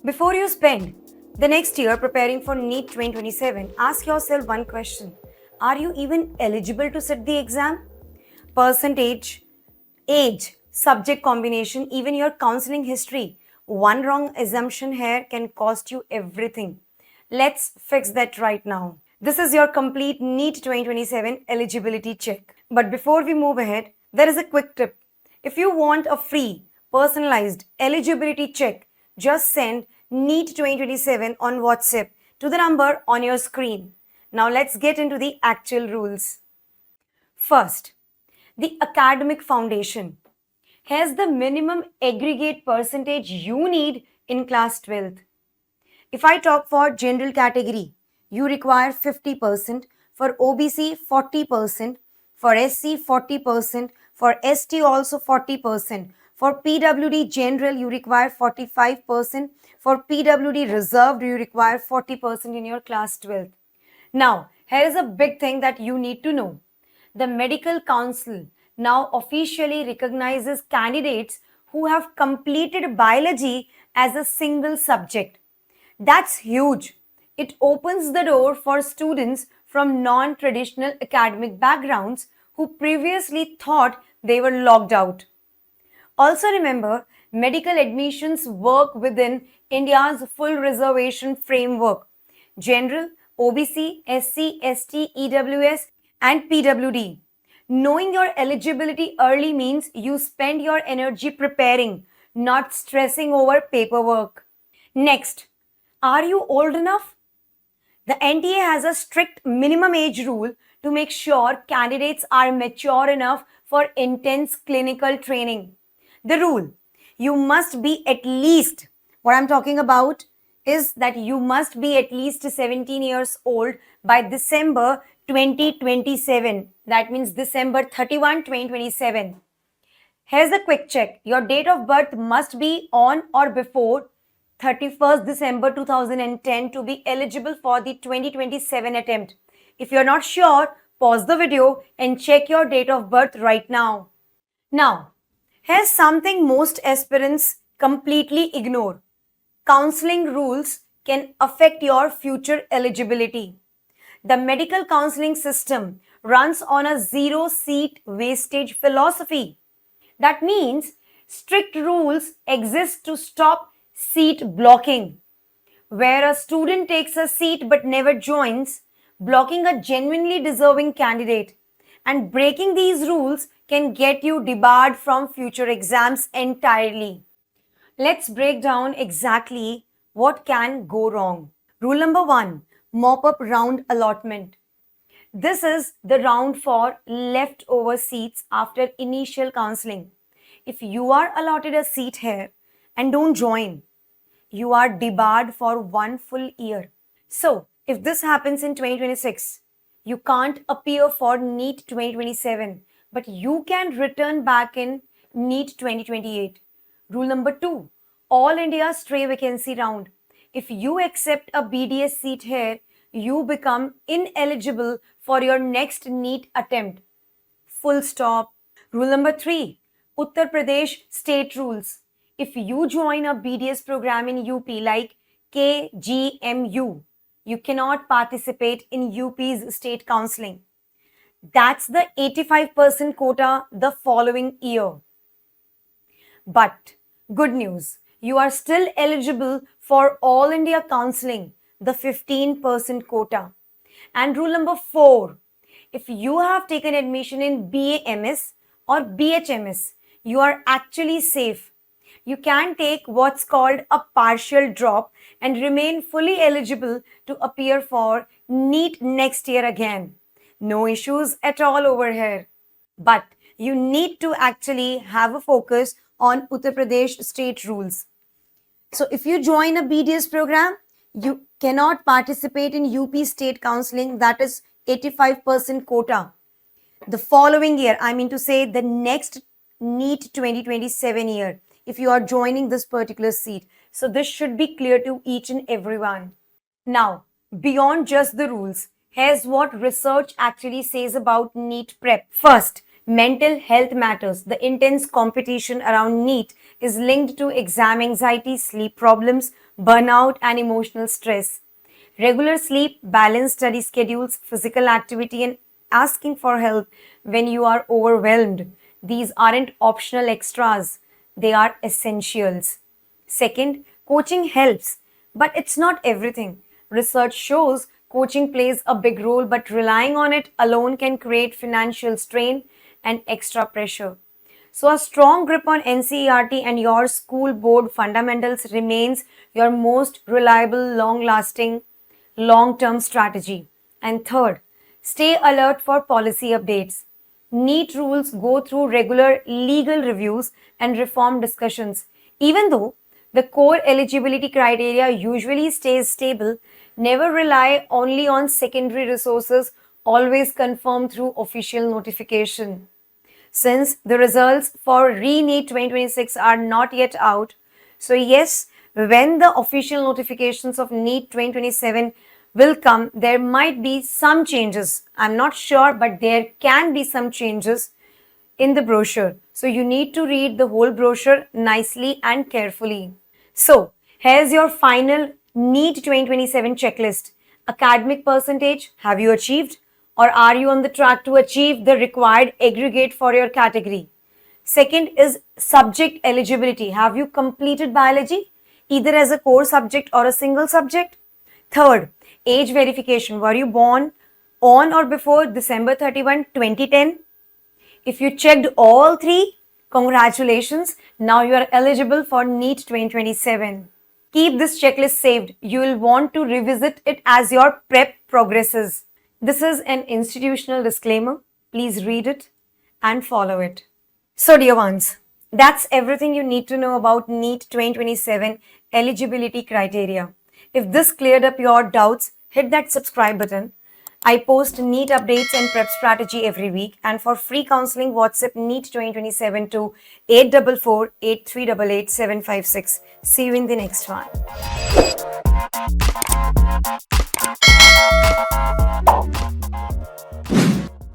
Before you spend the next year preparing for NEET 2027, ask yourself one question. Are you even eligible to sit the exam? Percentage, age, subject combination, even your counseling history. One wrong assumption here can cost you everything. Let's fix that right now. This is your complete NEET 2027 eligibility check. But before we move ahead, there is a quick tip. If you want a free, personalized eligibility check, just send NEET 2027 on WhatsApp to the number on your screen. Now let's get into the actual rules. First, the academic foundation. Here's the minimum aggregate percentage you need in class 12th. If I talk for general category, you require 50%, for OBC 40%, for SC 40%, for ST also 40%, for PWD general you require 45%, for PWD reserved you require 40% in your class 12th. Now, here is a big thing that you need to know. The Medical Council now officially recognizes candidates who have completed biology as a single subject. That's huge. It opens the door for students from non-traditional academic backgrounds who previously thought they were locked out. Also remember, medical admissions work within India's full reservation framework. General, OBC, SC, ST, EWS and PWD. Knowing your eligibility early means you spend your energy preparing, not stressing over paperwork. Next, are you old enough? The NTA has a strict minimum age rule to make sure candidates are mature enough for intense clinical training. The rule, you must be at least, what I'm talking about is that you must be at least 17 years old by December 2027. That means December 31, 2027. Here's a quick check. Your date of birth must be on or before 31st December 2010 to be eligible for the 2027 attempt. If you're not sure, pause the video and check your date of birth right now. Now, here's something most aspirants completely ignore. Counseling rules can affect your future eligibility. The medical counseling system runs on a zero-seat wastage philosophy. That means strict rules exist to stop seat blocking. Where a student takes a seat but never joins, blocking a genuinely deserving candidate. And breaking these rules can get you debarred from future exams entirely. Let's break down exactly what can go wrong. Rule number 1, mop-up round allotment. This is the round for leftover seats after initial counseling. If you are allotted a seat here and don't join, you are debarred for 1 full year. So, if this happens in 2026, you can't appear for NEET 2027, but you can return back in NEET 2028. Rule number 2, All India stray vacancy round. If you accept a BDS seat here, you become ineligible for your next NEET attempt. Full stop. Rule number 3, Uttar Pradesh state rules. If you join a BDS program in UP like KGMU, you cannot participate in UP's state counseling. That's the 85% quota the following year. But good news, you are still eligible for All India counseling, the 15% quota. And rule number 4, if you have taken admission in BAMS or BHMS, you are actually safe. You can take what's called a partial drop and remain fully eligible to appear for NEET next year again. No issues at all over here. But you need to actually have a focus on Uttar Pradesh state rules. So if you join a BDS program, you cannot participate in UP state counseling, that is 85% quota. The following year, I mean to say the next NEET 2027 year, if you are joining this particular seat. So this should be clear to each and everyone. Now, beyond just the rules, here's what research actually says about NEET prep. First, mental health matters. The intense competition around NEET is linked to exam anxiety, sleep problems, burnout, and emotional stress. Regular sleep, balanced study schedules, physical activity, and asking for help when you are overwhelmed. These aren't optional extras, they are essentials. Second, coaching helps, but it's not everything. Research shows coaching plays a big role, but relying on it alone can create financial strain and extra pressure. So, a strong grip on NCERT and your school board fundamentals remains your most reliable, long lasting, long term strategy. And third, stay alert for policy updates. NEET rules go through regular legal reviews and reform discussions. Even though the core eligibility criteria usually stays stable, never rely only on secondary resources, always confirm through official notification. Since the results for re-NEET 2026 are not yet out, so yes, when the official notifications of NEET 2027 will come, there might be some changes. I'm not sure, but there can be some changes in the brochure. So you need to read the whole brochure nicely and carefully. So here's your final NEET 2027 checklist. Academic percentage, have you achieved? Or are you on the track to achieve the required aggregate for your category? Second is subject eligibility. Have you completed biology, either as a core subject or a single subject? Third, age verification. Were you born on or before December 31, 2010? If you checked all three, congratulations. Now you are eligible for NEET 2027. Keep this checklist saved. You will want to revisit it as your prep progresses. This is an institutional disclaimer. Please read it and follow it. So, dear ones, that's everything you need to know about NEET 2027 eligibility criteria. If this cleared up your doubts, hit that subscribe button. I post NEET updates and prep strategy every week. And for free counseling, WhatsApp NEET 2027 to 844 8388 756. See you in the next one.